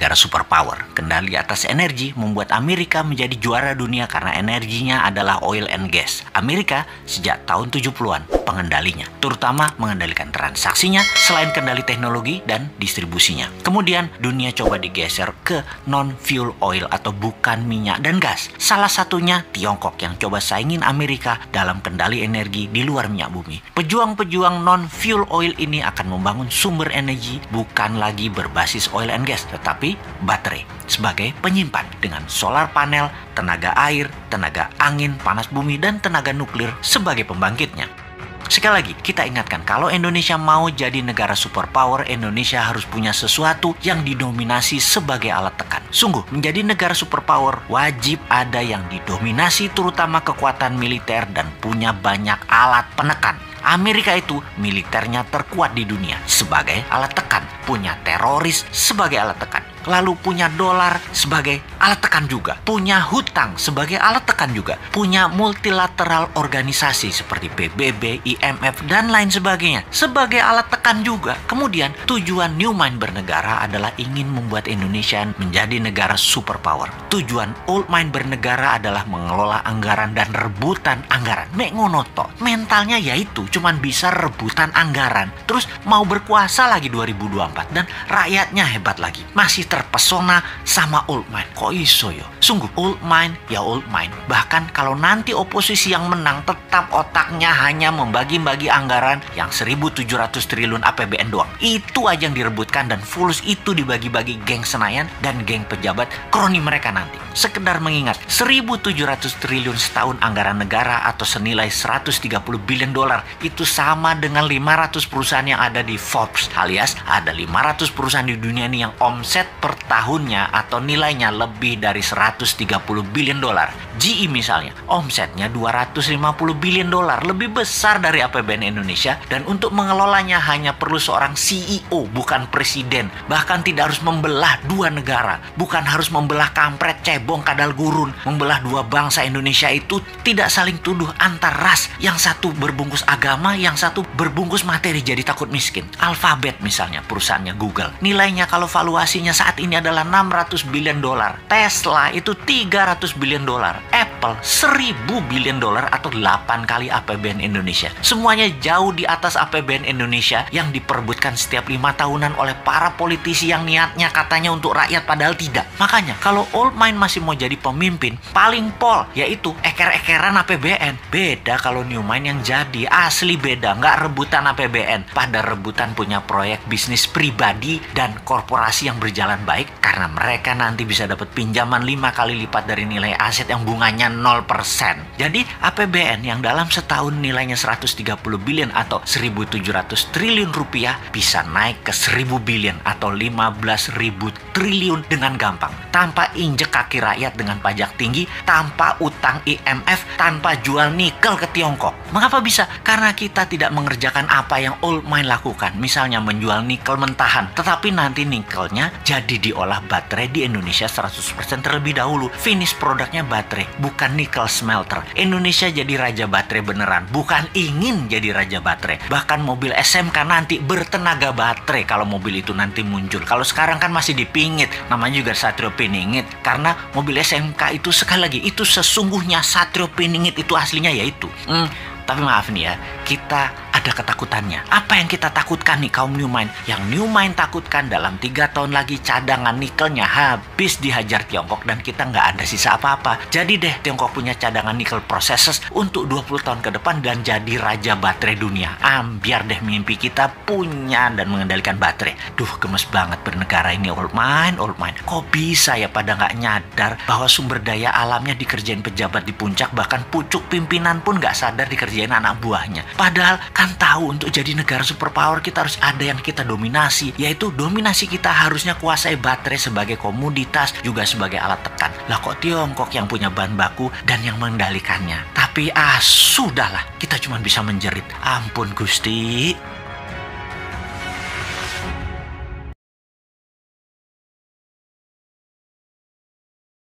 negara superpower. Kendali atas energi membuat Amerika menjadi juara dunia karena energinya adalah oil and gas. Amerika sejak tahun 70-an pengendalinya, terutama mengendalikan transaksinya selain kendali teknologi dan distribusinya. Kemudian dunia coba digeser ke non-fuel oil atau bukan minyak dan gas. Salah satunya Tiongkok yang coba saingin Amerika dalam kendali energi di luar minyak bumi. Pejuang-pejuang non-fuel oil ini akan membangun sumber energi bukan lagi berbasis oil and gas, tetapi baterai sebagai penyimpan dengan solar panel, tenaga air, tenaga angin, panas bumi, dan tenaga nuklir sebagai pembangkitnya. Sekali lagi, kita ingatkan kalau Indonesia mau jadi negara superpower, Indonesia harus punya sesuatu yang didominasi sebagai alat tekan. Sungguh, menjadi negara superpower wajib ada yang didominasi terutama kekuatan militer dan punya banyak alat penekan. Amerika itu militernya terkuat di dunia sebagai alat tekan, punya teroris sebagai alat tekan, lalu punya dolar sebagai alat tekan juga, punya hutang sebagai alat tekan juga, punya multilateral organisasi seperti PBB, IMF, dan lain sebagainya sebagai alat tekan juga. Kemudian tujuan New Mind bernegara adalah ingin membuat Indonesia menjadi negara superpower. Tujuan Old Mind bernegara adalah mengelola anggaran dan rebutan anggaran. Mek ngono tok. Mentalnya yaitu cuman bisa rebutan anggaran. Terus mau berkuasa lagi 2024 dan rakyatnya hebat lagi. Masih terpesona sama Old Mind. Kok iso yo? Sungguh Old Mind ya Old Mind. Bahkan kalau nanti oposisi yang menang tetap otaknya hanya membagi-bagi anggaran yang 1.700 triliun APBN doang. Itu aja yang direbutkan dan fulus itu dibagi-bagi geng Senayan dan geng pejabat kroni mereka nanti. Sekedar mengingat 1.700 triliun setahun anggaran negara atau senilai 130 billion dolar itu sama dengan 500 perusahaan yang ada di Forbes, alias ada 500 perusahaan di dunia ini yang omset per tahunnya atau nilainya lebih dari 130 billion dolar. GE misalnya, omsetnya 250 billion dolar, lebih besar dari APBN Indonesia, dan untuk mengelolanya hanya perlu seorang CEO, bukan presiden. Bahkan tidak harus membelah dua negara, bukan harus membelah kampret, cebong, kadal gurun. Membelah dua bangsa Indonesia itu tidak saling tuduh antar ras, yang satu berbungkus agama, yang satu berbungkus materi jadi takut miskin. Alphabet misalnya, perusahaannya Google, nilainya kalau valuasinya saat ini adalah 600 billion dolar. Tesla itu 300 billion dolar. Apple 1.000 billion dolar atau 8 kali APBN Indonesia. Semuanya jauh di atas APBN Indonesia yang diperebutkan setiap 5 tahunan oleh para politisi yang niatnya katanya untuk rakyat padahal tidak. Makanya kalau Old Mind masih mau jadi pemimpin, paling pol yaitu eker-ekeran APBN. Beda kalau New Mind yang jadi, asli beda. Nggak rebutan APBN, pada rebutan punya proyek bisnis pribadi dan korporasi yang berjalan baik karena mereka nanti bisa dapat pinjaman 5 kali lipat dari nilai aset yang bunganya 0%. Jadi APBN yang dalam setahun nilainya 130 billion atau 1.700 triliun rupiah bisa naik ke 1.000 billion atau 15.000 triliun dengan gampang, tanpa injek kaki rakyat dengan pajak tinggi, tanpa utang IMF, tanpa jual nikel ke Tiongkok. Mengapa bisa? Karena kita tidak mengerjakan apa yang Old Mind lakukan, misalnya menjual nikel mentahan, tetapi nanti nikelnya jadi diolah baterai di Indonesia 100% terlebih dahulu. Finish produknya baterai, bukan nikel smelter. Indonesia jadi raja baterai beneran, bukan ingin jadi raja baterai. Bahkan mobil SMK nanti bertenaga baterai kalau mobil itu nanti muncul. Kalau sekarang kan masih dipingit, namanya juga Satrio Piningit. Karena mobil SMK itu sekali lagi, itu sesungguhnya Satrio Piningit itu aslinya yaitu. Tapi maaf nih ya, kita ada ketakutannya. Apa yang kita takutkan nih kaum New Mind? Yang New Mind takutkan dalam 3 tahun lagi cadangan nikelnya habis dihajar Tiongkok dan kita nggak ada sisa apa-apa. Jadi deh Tiongkok punya cadangan nikel processors untuk 20 tahun ke depan dan jadi raja baterai dunia. Biar deh mimpi kita punya dan mengendalikan baterai. Duh, gemes banget bernegara ini Old Mind, Old Mind. Kok bisa ya pada nggak nyadar bahwa sumber daya alamnya dikerjain pejabat di puncak, bahkan pucuk pimpinan pun nggak sadar dikerjain anak buahnya. Padahal kan tahu untuk jadi negara superpower kita harus ada yang kita dominasi, yaitu dominasi kita harusnya kuasai baterai sebagai komoditas juga sebagai alat tekan. Lah kok Tiongkok yang punya bahan baku dan yang mengendalikannya. Tapi sudahlah, kita cuma bisa menjerit. Ampun Gusti.